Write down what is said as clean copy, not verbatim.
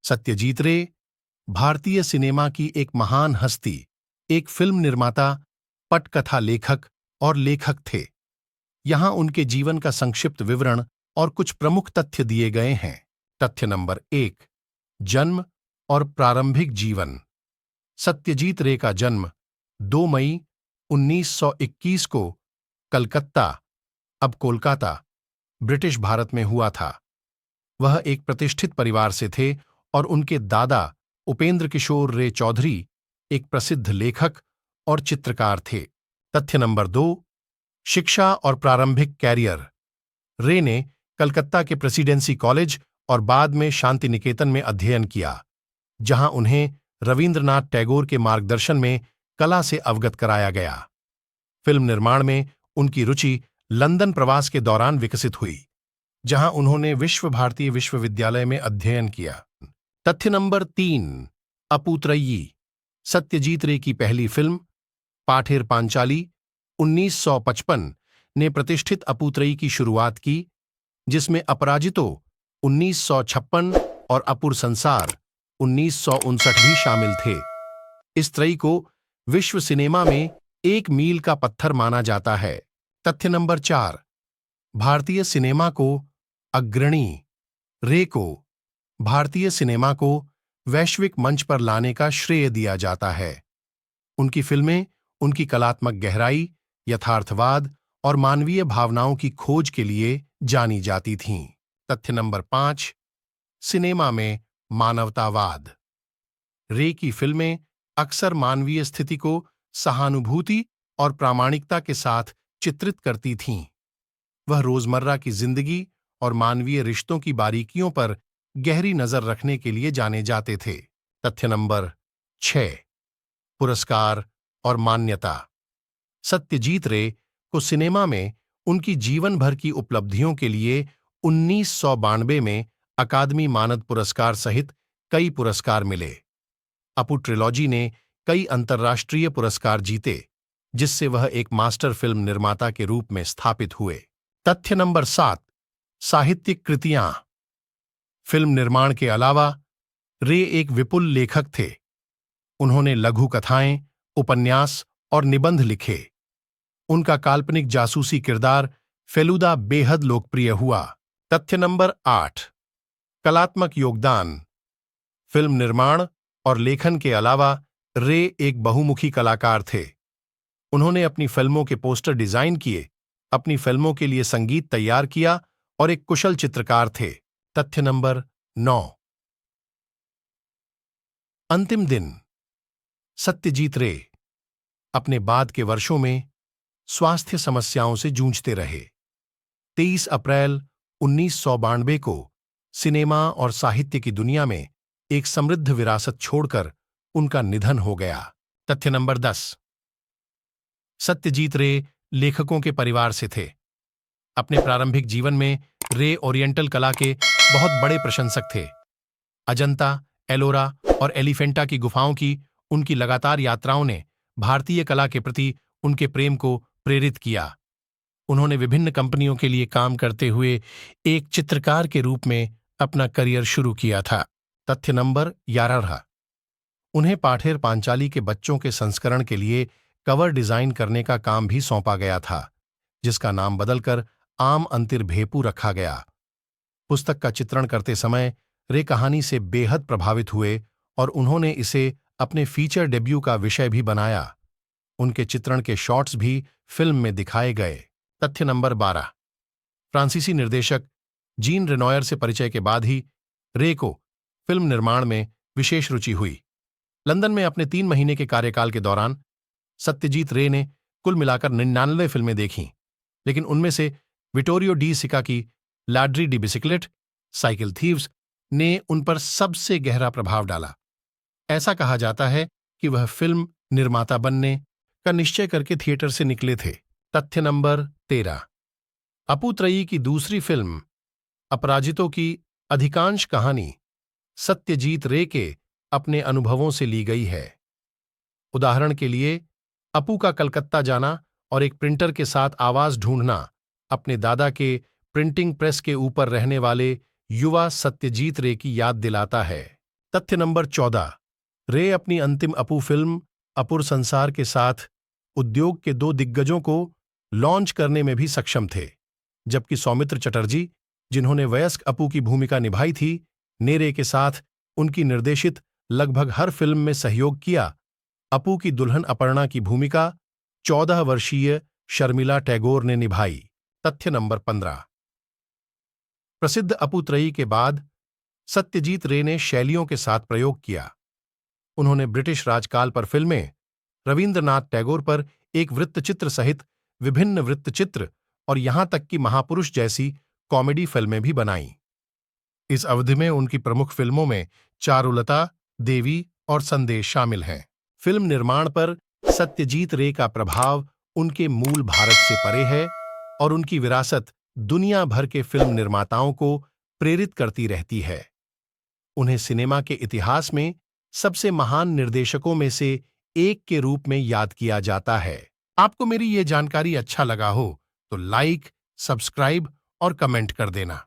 सत्यजीत रे भारतीय सिनेमा की एक महान हस्ती, एक फिल्म निर्माता, पटकथा लेखक और लेखक थे। यहां उनके जीवन का संक्षिप्त विवरण और कुछ प्रमुख तथ्य दिए गए हैं। तथ्य नंबर 1, जन्म और प्रारंभिक जीवन। सत्यजीत रे का जन्म 2 मई 1921 को कलकत्ता, अब कोलकाता, ब्रिटिश भारत में हुआ था। वह एक प्रतिष्ठित परिवार से थे और उनके दादा उपेंद्र किशोर रे चौधरी एक प्रसिद्ध लेखक और चित्रकार थे। तथ्य नंबर 2, शिक्षा और प्रारंभिक कैरियर। रे ने कलकत्ता के प्रेसिडेंसी कॉलेज और बाद में शांति निकेतन में अध्ययन किया, जहां उन्हें रवींद्रनाथ टैगोर के मार्गदर्शन में कला से अवगत कराया गया। फिल्म निर्माण में उनकी रुचि लंदन प्रवास के दौरान विकसित हुई, जहां उन्होंने विश्व भारती विश्वविद्यालय में अध्ययन किया। तथ्य नंबर 3, अपूत्रयी। सत्यजीत रे की पहली फिल्म पाठेर पांचाली 1955 ने प्रतिष्ठित अपूत्रयी की शुरुआत की, जिसमें अपराजितो 1956 और अपुर संसार 1959 भी शामिल थे। इस त्रयी को विश्व सिनेमा में एक मील का पत्थर माना जाता है। तथ्य नंबर 4, भारतीय सिनेमा को अग्रणी। रे को भारतीय सिनेमा को वैश्विक मंच पर लाने का श्रेय दिया जाता है। उनकी फिल्में उनकी कलात्मक गहराई, यथार्थवाद और मानवीय भावनाओं की खोज के लिए जानी जाती थीं। तथ्य नंबर 5, सिनेमा में मानवतावाद। रे की फिल्में अक्सर मानवीय स्थिति को सहानुभूति और प्रामाणिकता के साथ चित्रित करती थीं। वह रोजमर्रा की जिंदगी और मानवीय रिश्तों की बारीकियों पर गहरी नजर रखने के लिए जाने जाते थे। तथ्य नंबर 6, पुरस्कार और मान्यता। सत्यजीत रे को सिनेमा में उनकी जीवन भर की उपलब्धियों के लिए 1992 में अकादमी मानद पुरस्कार सहित कई पुरस्कार मिले। अपू ट्रिलॉजी ने कई अंतर्राष्ट्रीय पुरस्कार जीते, जिससे वह एक मास्टर फिल्म निर्माता के रूप में स्थापित हुए। तथ्य नंबर 7, साहित्यिक कृतियां। फिल्म निर्माण के अलावा रे एक विपुल लेखक थे। उन्होंने लघु कथाएं, उपन्यास और निबंध लिखे। उनका काल्पनिक जासूसी किरदार फेलुदा बेहद लोकप्रिय हुआ। तथ्य नंबर 8, कलात्मक योगदान। फिल्म निर्माण और लेखन के अलावा रे एक बहुमुखी कलाकार थे। उन्होंने अपनी फिल्मों के पोस्टर डिजाइन किए, अपनी फिल्मों के लिए संगीत तैयार किया और एक कुशल चित्रकार थे। तथ्य नंबर 9, अंतिम दिन। सत्यजीत रे अपने बाद के वर्षों में स्वास्थ्य समस्याओं से जूझते रहे। 23 अप्रैल 1992 को सिनेमा और साहित्य की दुनिया में एक समृद्ध विरासत छोड़कर उनका निधन हो गया। तथ्य नंबर 10, सत्यजीत रे लेखकों के परिवार से थे। अपने प्रारंभिक जीवन में रे ओरिएंटल कला के बहुत बड़े प्रशंसक थे। अजंता, एलोरा और एलिफेंटा की गुफाओं की उनकी लगातार यात्राओं ने भारतीय कला के प्रति उनके प्रेम को प्रेरित किया। उन्होंने विभिन्न कंपनियों के लिए काम करते हुए एक चित्रकार के रूप में अपना करियर शुरू किया था। तथ्य नंबर 11, उन्हें पाठेर पांचाली के बच्चों के संस्करण के लिए कवर डिजाइन करने का काम भी सौंपा गया था, जिसका नाम बदलकर आम अंतर्भेपू रखा गया। पुस्तक का चित्रण करते समय रे कहानी से बेहद प्रभावित हुए और उन्होंने इसे अपने फीचर डेब्यू का विषय भी बनाया। उनके चित्रण के शॉट्स भी फिल्म में दिखाए गए। तथ्य नंबर 12, फ्रांसीसी निर्देशक जीन रेनॉयर से परिचय के बाद ही रे को फिल्म निर्माण में विशेष रुचि हुई। लंदन में अपने 3 महीने के कार्यकाल के दौरान सत्यजीत रे ने कुल मिलाकर 99 फिल्में देखीं, लेकिन उनमें से विटोरियो डी सिका की लाड्री डी बिसिक्लेट, साइकिल थीव्स ने उन पर सबसे गहरा प्रभाव डाला। ऐसा कहा जाता है कि वह फिल्म निर्माता बनने का निश्चय करके थिएटर से निकले थे। तथ्य नंबर 13, अपूत्रयी की दूसरी फिल्म अपराजितों की अधिकांश कहानी सत्यजीत रे के अपने अनुभवों से ली गई है। उदाहरण के लिए, अपू का कलकत्ता जाना और एक प्रिंटर के साथ आवाज ढूंढना अपने दादा के प्रिंटिंग प्रेस के ऊपर रहने वाले युवा सत्यजीत रे की याद दिलाता है। तथ्य नंबर 14। रे अपनी अंतिम अपू फिल्म अपुर संसार के साथ उद्योग के दो दिग्गजों को लॉन्च करने में भी सक्षम थे, जबकि सौमित्र चटर्जी, जिन्होंने वयस्क अपू की भूमिका निभाई थी, ने रे के साथ उनकी निर्देशित लगभग हर फिल्म में सहयोग किया। अपू की दुल्हन अपर्णा की भूमिका 14 वर्षीय शर्मिला टैगोर ने निभाई। तथ्य नंबर 15। प्रसिद्ध अपू त्रयी के बाद सत्यजीत रे ने शैलियों के साथ प्रयोग किया। उन्होंने ब्रिटिश राजकाल पर फिल्में, रविंद्रनाथ टैगोर पर एक वृत्तचित्र सहित विभिन्न वृत्तचित्र और यहां तक कि महापुरुष जैसी कॉमेडी फिल्में भी बनाईं। इस अवधि में उनकी प्रमुख फिल्मों में चारुलता, देवी और संदेश शामिल हैं। फिल्म निर्माण पर सत्यजीत रे का प्रभाव उनके मूल भारत से परे है और उनकी विरासत दुनिया भर के फिल्म निर्माताओं को प्रेरित करती रहती है। उन्हें सिनेमा के इतिहास में सबसे महान निर्देशकों में से एक के रूप में याद किया जाता है। आपको मेरी ये जानकारी अच्छा लगा हो तो लाइक, सब्सक्राइब और कमेंट कर देना।